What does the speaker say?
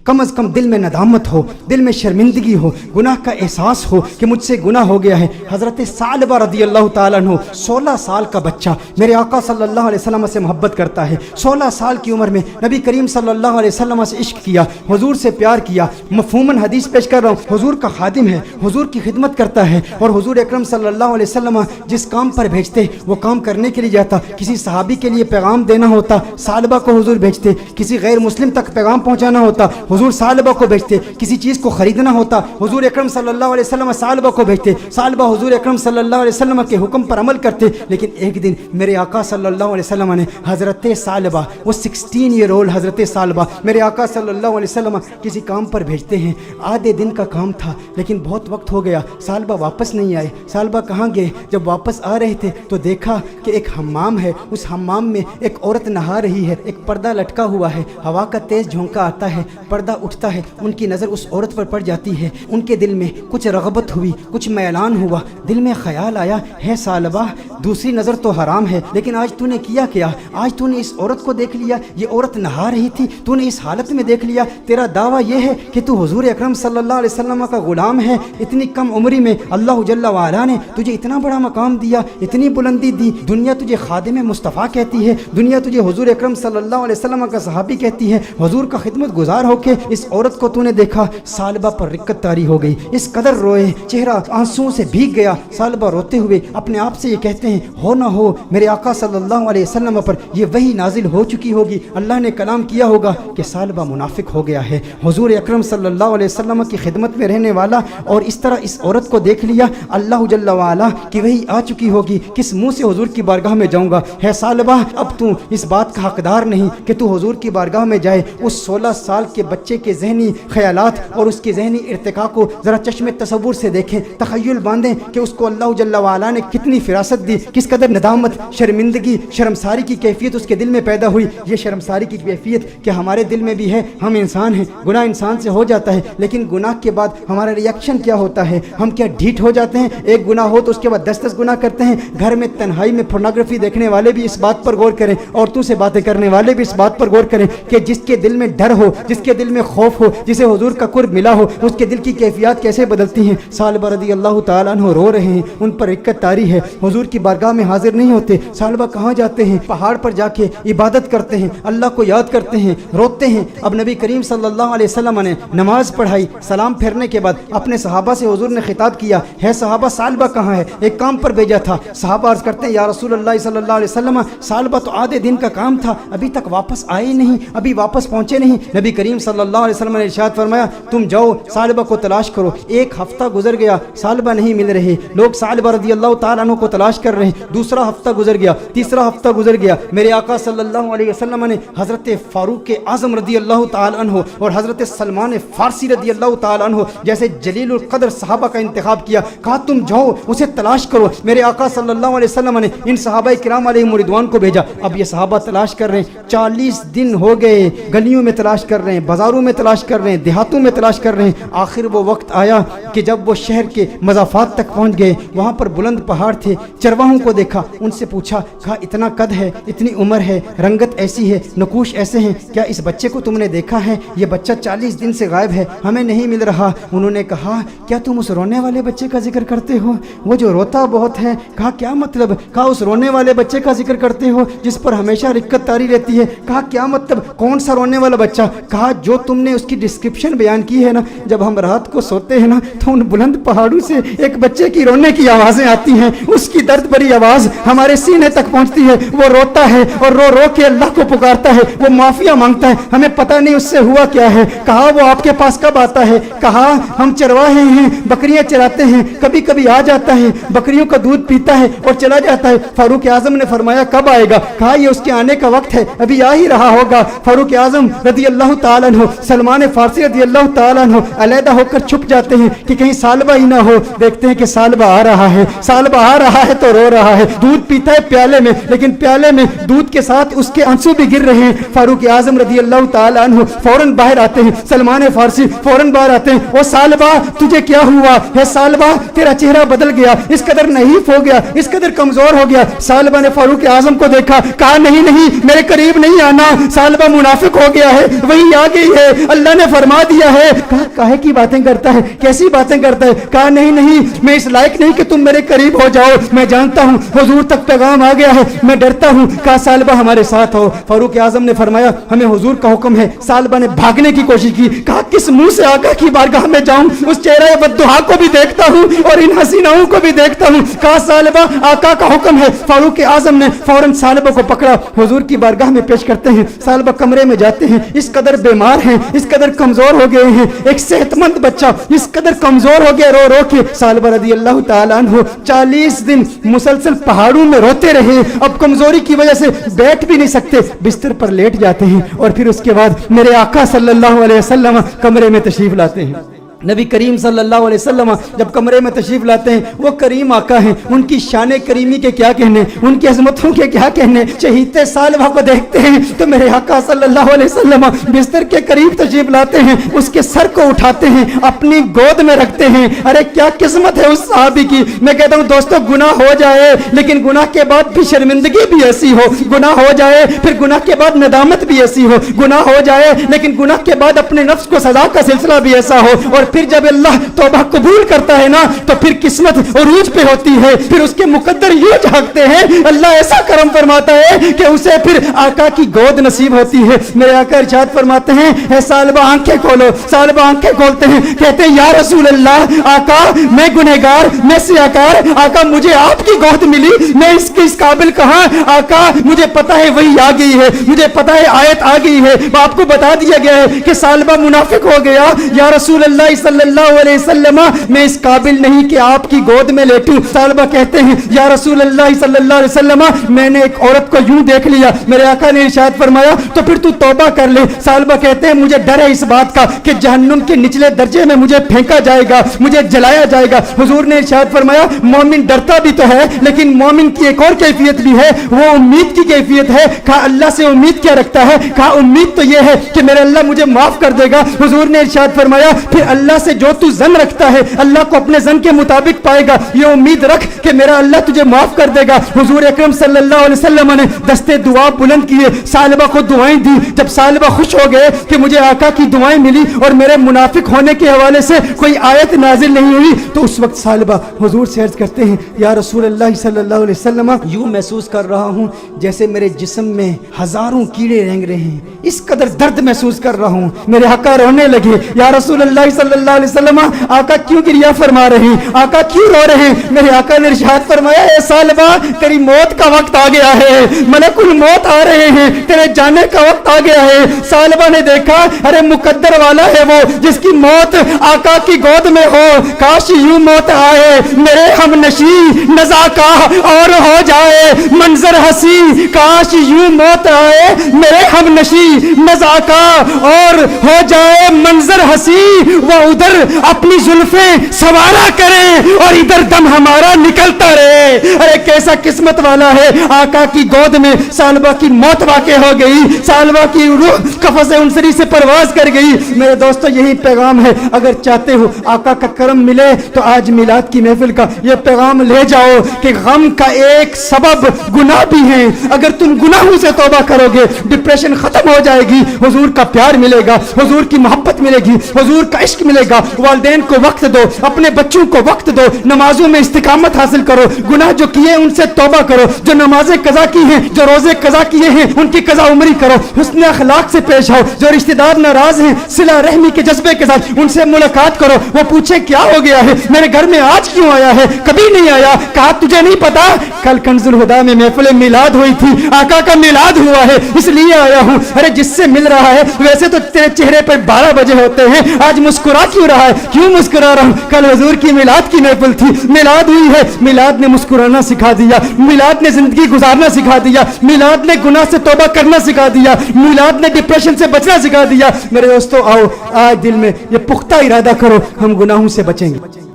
कम अज़ कम दिल में नदामत हो, दिल में शर्मिंदगी हो, गुनाह का एहसास हो कि मुझसे गुनाह हो गया है। हज़रत सालबा रज़ी अल्लाह ताला अन्हु 16 साल का बच्चा मेरे आका सल्लल्लाहु अलैहि वसल्लम से मोहब्बत करता है। 16 साल की उम्र में नबी करीम सल्लल्लाहु अलैहि वसल्लम से इश्क किया, हुजूर से प्यार किया। मफ़हूमन हदीस पेश कर रहा हूँ, हुजूर का खादिम है, हुजूर की खिदमत करता है और हुजूर अकरम सल्लल्लाहु अलैहि वसल्लम जिस काम पर भेजते वो काम करने के लिए जाता। किसी सहाबी के लिए पैगाम देना होता, सालबा को हुजूर भेजते। किसी गैर मुस्लिम तक पैगाम पहुंचाना होता, हुजूर सालबा को भेजते। किसी चीज़ को ख़रीदना होता, हुजूर अकरम सल्लल्लाहु अलैहि वसल्लम सालबा को भेजते। सालबा हुजूर अकरम सल्लल्लाहु अलैहि वसल्लम के हुक्म पर अमल करते। लेकिन एक दिन मेरे आका सल्लल्लाहु अलैहि वसल्लम ने हज़रत सालबा, वो 16 ईयर ओल्ड हज़रत सालबा मेरे आका सल्लल्लाहु अलैहि वसल्लम किसी काम पर भेजते हैं। आधे दिन का काम था लेकिन बहुत वक्त हो गया, सालबा वापस नहीं आए। सालबा कहाँ गए? जब वापस आ रहे थे तो देखा कि एक हम्माम है, उस हम्माम में एक औरत नहा रही है, एक पर्दा लटका हुआ है, हवा का तेज़ झोंका आता है, पर्दा उठता है, उनकी नज़र उस औरत पर पड़ जाती है। उनके दिल में कुछ रग़बत हुई, कुछ मैलान हुआ, दिल में ख़याल आया, है सालबा दूसरी नज़र तो हराम है लेकिन आज तूने किया क्या? आज तूने इस औरत को देख लिया, ये औरत नहा रही थी, तूने इस हालत में देख लिया। तेरा दावा ये है कि तू हुजूर अकरम सल्लल्लाहु अलैहि वसल्लम का ग़ुलाम है। इतनी कम उम्री में अल्लाह जल्ला व अला ने तुझे इतना बड़ा मकाम दिया, इतनी बुलंदी दी। दुनिया तुझे खादिम मुस्तफ़ा कहती है, दुनिया तुझे हुजूर अकरम सल्लल्लाहु अलैहि वसल्लम का सहाबी कहती है। हुजूर का खिदमत गुजार होके इस औरत को तूने देखा। सालबा पर रिक्कत तारी हो गई, इस कदर रोए, चेहरा आंसुओं से भीग गया। सालबा रोते हुए अपने आप से ये कहते हैं, हो ना हो मेरे आका सल्लल्लाहु अलैहि वसल्लम पर ये वही नाजिल हो चुकी होगी, अल्लाह ने कलाम किया होगा कि सालबा मुनाफिक हो गया है। हुजूर अकरम सल्लल्लाहु अलैहि वसल्लम की खिदमत में रहने वाला और इस तरह इस औरत को देख लिया, अल्लाह जल्ला व अला की वही आ चुकी होगी, किस मुंह से हुजूर की बारगाह में जाऊंगा? है सालबा अब तू इस बात का हकदार नहीं कि तू हुजूर की बारगाह में जाए। उस 16 साल के बच्चे के जहनी ख्यालात और उसके जहनी इर्तिका को ज़रा चश्मे तसव्वुर से देखें, तख़य्युल बांधें कि उसको अल्लाह जल्ला व अला ने कितनी फिरासत दी, किस कदर नदामत, शर्मिंदगी, शर्मसारी की कैफियत उसके दिल में पैदा हुई। ये शर्मसारी की कैफियत कि हमारे दिल में भी है, हम इंसान हैं, गुनाह इंसान से हो जाता है, लेकिन गुनाह के बाद हमारा रिएक्शन क्या होता है? हम क्या ढीठ हो जाते हैं? एक गुनाह हो तो उसके बाद 10-10 गुनाह करते हैं। घर में तन्हाई में पोर्नोग्राफी देखने वाले भी इस बात पर गौर करें, औरतों से बातें करने वाले भी इस बात पर गौर करें कि जिसके दिल में डर हो, जिसके दिल में खौफ हो, जिसे हुजूर का कुर्ब मिला हो, उसके दिल की कैफियत कैसे बदलती हैं। सालबा रज़ी अल्लाह ताला अन्हु रो रहे हैं, उन पर रिक्कत तारी है, हुजूर की बारगाह में हाजिर नहीं होते। सालबा कहाँ जाते हैं? पहाड़ पर जाके इबादत करते हैं, अल्लाह को याद करते हैं, रोते हैं। अब नबी करीम सल्लल्लाहु अलैहि वसल्लम ने नमाज पढ़ाई, सलाम फेरने के बाद अपने सहाबा से हुजूर ने खिताब किया, है सहाबा सालबा कहाँ है? एक काम पर भेजा था। सहाबा अर्ज करते हैं, या रसूल अल्लाह सल्लल्लाहु अलैहि वसल्लम सालबा तो आधे दिन का काम था, अभी तक वापस आए नहीं, अभी वापस पहुँचे नहीं। नबी करीम सल्लल्लाहु अलैहि वसल्लम ने इरशाद फरमाया, तुम जाओ सालबा को तलाश करो। एक हफ्ता गुजर गया, सालबा नहीं मिल रहे, लोग सालबा रज़ी अल्लाह ताला अन्हु को तलाश कर रहे हैं। दूसरा हफ्ता गुजर गया, तीसरा हफ्ता गुजर गया। मेरे आका सल्लल्लाहु अलैहि वसल्लम ने हज़रत फारूक आज़म रज़ी अल्लाह ताला अन्हु और हज़रत सलमान फारसी रज़ी अल्लाह ताला अन्हु जैसे जलीलुल क़द्र सहाबा का इंतखाब किया, कहा तुम जाओ उसे तलाश करो। मेरे आका सल्लल्लाहु अलैहि वसल्लम ने इन सहाबाए किराम अलैहिम रिदवान को भेजा। अब ये सहाबा तलाश कर रहे हैं, 40 दिन हो गए, गलियों में तलाश कर रहे हैं, बाज़ारों में तलाश कर रहे हैं, देहातों में तलाश कर रहे हैं। आखिर वो वक्त आया कि जब वो शहर के मज़ाफ़ात तक पहुँच गए, वहाँ पर बुलंद पहाड़ थे। चरवाहों को देखा, उनसे पूछा, कहा इतना कद है, इतनी उम्र है, रंगत ऐसी है, नकूश ऐसे हैं, क्या इस बच्चे को तुमने देखा है? ये बच्चा 40 दिन से गायब है, हमें नहीं मिल रहा। उन्होंने कहा, क्या तुम उस रोने वाले बच्चे का जिक्र करते हो, वो जो रोता बहुत है? कहा क्या मतलब? कहा उस रोने वाले बच्चे का जिक्र करते हो जिस पर हमेशा रिक्कत तारी रहती है? कहा क्या मतलब, कौन सा रोने वाला बच्चा? कहा जो तुमने उसकी डिस्क्रिप्शन बयान की है ना, जब हम रात को सोते हैं ना तो उन बुलंद पहाड़ों से एक बच्चे की रोने की आवाज़ें आती हैं, उसकी दर्द भरी आवाज़ हमारे सीने तक पहुंचती है, वो रोता है और रो रो के अल्लाह को पुकारता है, वो माफिया मांगता है, हमें पता नहीं उससे हुआ क्या है। कहा वो आपके पास कब आता है? कहा हम चरवाहे हैं, बकरियां चराते हैं, कभी कभी आ जाता है, बकरियों का दूध पीता है और चला जाता है। फारूक आजम ने फरमाया कब आएगा? कहा ये उसके आने का वक्त है, अभी आ ही रहा होगा। फारूक आजम रज़ी अल्लाह ताला अन्हु, सलमान फारसी रज़ी अल्लाह ताला अन्हु अलहदा होकर छुप जाते हैं कि कहीं सालबा ही ना हो। देखते हैं कि सालबा आ रहा है, सालबा आ रहा है तो रो रहा है, दूध पीता है प्याले में, लेकिन प्याले में दूध के साथ उसके आंसू भी गिर रहे हैं। फारूक आजम रज़ी अल्लाह ताला अन्हु फौरन बाहर आते हैं, सलमान फारसी फौरन बाहर आते हैं, ओ सालबा तुझे क्या हुआ है? सालबा तेरा चेहरा बदल गया, इस कदर नहीफ हो गया, इस कदर कमजोर हो गया। सालबा ने फारूक आजम को देखा, कहा नहीं नहीं मेरे करीब नहीं आना, सालबा मुनाफिक हो गया है, वही आ गई ہے, اللہ نے فرما دیا ہے. کہا کاہے کی باتیں کرتا ہے, کیسی باتیں کرتا ہے. کہا نہیں نہیں, میں اس لائق نہیں کہ تم میرے قریب ہو جاؤ, میں جانتا ہوں حضور تک پیغام آ گیا ہے, میں ڈرتا ہوں. کہا ثعلبہ ہمارے ساتھ ہو. فاروق اعظم نے فرمایا ہمیں حضور کا حکم ہے. ثعلبہ نے بھاگنے کی کوشش کی. کہا کس منہ سے آقا کی بارگاہ میں جاؤں, اس چہرہ بددعا کو بھی دیکھتا ہوں اور ان حسیناؤں کو بھی دیکھتا ہوں. کہا ثعلبہ آقا کا حکم ہے. فاروق اعظم نے فوراً ثعلبہ کو پکڑا, حضور کی بارگاہ میں پیش کرتے ہیں. ثعلبہ کمرے میں جاتے ہیں, اس قدر بیمار ہیں, اس قدر کمزور ہو گئے ہیں, ایک صحت مند بچہ اس قدر کمزور ہو گیا رو رو کے. ثعلبہ رضی اللہ تعالیٰ عنہ 40 دن مسلسل پہاڑوں میں روتے رہے. اب کمزوری کی وجہ سے بیٹھ بھی نہیں سکتے, بستر پر لیٹ جاتے ہیں. اور پھر اس کے بعد میرے آقا صلی اللہ علیہ وسلم کمرے میں تشریف لاتے ہیں. نبی کریم صلی اللہ علیہ وسلم جب کمرے میں تشریف لاتے ہیں, وہ کریم آقا ہیں, ان کی شان کریمی کے کیا کہنے, ان کی عظمتوں کے کیا کہنے. چہیتے ثعلبہ کو دیکھتے ہیں تو میرے آقا صلی اللہ علیہ وسلم بستر کے قریب تشریف لاتے ہیں, اس کے سر کو اٹھاتے ہیں, اپنی گود میں رکھتے ہیں. ارے کیا قسمت ہے اس صحابی کی. میں کہتا ہوں دوستو, گناہ ہو جائے لیکن گناہ کے بعد بھی شرمندگی بھی ایسی ہو, گناہ ہو جائے پھر گناہ کے بعد ندامت بھی ایسی ہو, گناہ ہو جائے لیکن گناہ کے بعد اپنے نفس کو سزا کا سلسلہ بھی ایسا ہو. اور پھر جب اللہ توبہ قبول کرتا ہے نا تو پھر قسمت عروج پہ ہوتی ہے, پھر اس کے مقدر یوں جھانکتے ہیں, اللہ ایسا کرم فرماتا ہے کہ اسے پھر آقا کی گود نصیب ہوتی ہے. میرے آقا ارشاد فرماتے ہیں اے ثعلبہ آنکھیں کھولو. ثعلبہ آنکھیں کھولتے ہیں, کہتے ہیں یا رسول اللہ, آقا میں گنہگار, میں سیاکار, آقا مجھے آپ کی گود ملی, میں اس قابل کہاں. آقا مجھے پتا ہے وہی آ گئی ہے, مجھے پتا ہے آیت آ گئی ہے, آپ کو بتا دیا گیا ہے کہ ثعلبہ منافق ہو گیا. یا رسول اللہ صلی اللہ علیہ وسلم میں اس قابل نہیں کہ آپ کی گود میں لیٹوں. ثعلبہ کہتے ہیں یا رسول اللہ صلی اللہ علیہ وسلم میں نے ایک عورت کو یوں دیکھ لیا. میرے آقا نے ارشاد فرمایا تو پھر تو توبہ کر لے. ثعلبہ کہتے ہیں مجھے ڈر ہے اس بات کا کہ جہنم کے نچلے درجے میں مجھے پھینکا جائے گا, مجھے جلایا جائے گا. حضور نے ارشاد فرمایا مومن ڈرتا بھی تو ہے لیکن مومن کی ایک اور کیفیت بھی ہے, وہ امید کی کیفیت ہے. کہا اللہ سے امید کیا رکھتا ہے. کہا امید تو یہ ہے کہ میرے اللہ مجھے معاف کر دے گا. حضور نے ارشاد فرمایا پھر اللہ سے جو تو زن رکھتا ہے اللہ کو اپنے زن کے مطابق پائے گا, یہ امید رکھ کہ میرا اللہ تجھے معاف کر دے گا. حضور اکرم صلی اللہ علیہ وسلم نے دستے دعا بلند کیے, ثعلبہ کو دعائیں دی. جب ثعلبہ خوش ہو گئے کہ مجھے آقا کی دعائیں ملی اور میرے منافق ہونے کے حوالے سے کوئی آیت نازل نہیں ہوئی, تو اس وقت ثعلبہ حضور سے عرض کرتے ہیں یا رسول اللہ صلی اللہ علیہ وسلم یوں محسوس کر رہا ہوں جیسے میرے جسم میں ہزاروں کیڑے رینگ رہے ہیں, اس قدر درد محسوس کر رہا ہوں. میرے آقا رونے لگے. یا رسول اللہ صلی اللہ علیہ وسلم آقا کیوں گریہ فرما رہے ہیں, آقا کیوں رو رہے ہیں. میرے آقا نے ارشاد فرمایا اے ثعلبہ تیری موت کا وقت آ گیا ہے, ملک الموت آ رہے ہیں, تیرے جانے کا وقت آ گیا ہے. ثعلبہ نے دیکھا ارے مقدر والا ہے وہ جس کی موت آقا کی گود میں ہو. کاش یوں موت آئے میرے ہم نشی نزاکا اور ہو جائے منظر ہنسی. کاش یوں موت آئے میرے ہم نشی نزاکا اور ہو جائے منظر ہنسی. وہ ادھر اپنی زلفیں سوارا کرے اور ادھر دم ہمارا نکلتا رہے. ارے کیسا قسمت والا ہے. آقا کی گود میں ثعلبہ کی موت واقع ہو گئی, ثعلبہ کی روح قفس انصری سے پرواز کر گئی. میرے دوستو یہی پیغام ہے, اگر چاہتے ہو آقا کا کرم ملے تو آج میلاد کی محفل کا یہ پیغام لے جاؤ کہ غم کا ایک سبب گناہ بھی ہے. اگر تم گناہوں سے توبہ کرو گے ڈپریشن ختم ہو جائے گی, حضور کا پیار ملے گا, حضور کی محبت ملے گی, حضور کا عشق ملے گا. والدین کو وقت دو, اپنے بچوں کو وقت دو, نمازوں میں استقامت حاصل کرو, گناہ جو کیے ان سے توبہ کرو, جو نمازیں قضا کی ہیں, جو روزے قضا کیے ہیں ان کی قضا عمری کرو, حسن اخلاق سے پیش آؤ. جو رشتہ دار ناراض ہیں صلہ رحمی کے جذبے کے ساتھ ان سے ملاقات کرو, وہ پوچھے کیا ہو گیا ہے, میرے گھر میں آج کیوں آیا ہے, کبھی نہیں آیا. کہا تجھے نہیں پتا کل کنز الہدیٰ میں محفل میلاد ہوئی تھی, آقا کا میلاد ہوا ہے اس لیے آیا ہوں. ارے جس سے مل رہا ہے ویسے تو تیرے چہرے پر 12 بجے ہوتے ہیں, آج مسکرا کیوں رہا ہے, کیوں مسکرا رہا ہوں. کل حضور کی میلاد کی محفل تھی, میلاد ہوئی ہے, میلاد نے مسکرانا سکھا دیا, میلاد نے زندگی گزارنا سکھا دیا, میلاد نے گناہ سے توبہ کرنا سکھا دیا, میلاد نے ڈپریشن سے بچنا سکھا دیا. میرے دوستو آؤ آج دل میں یہ پختہ ارادہ کرو ہم گناہوں سے بچیں گے.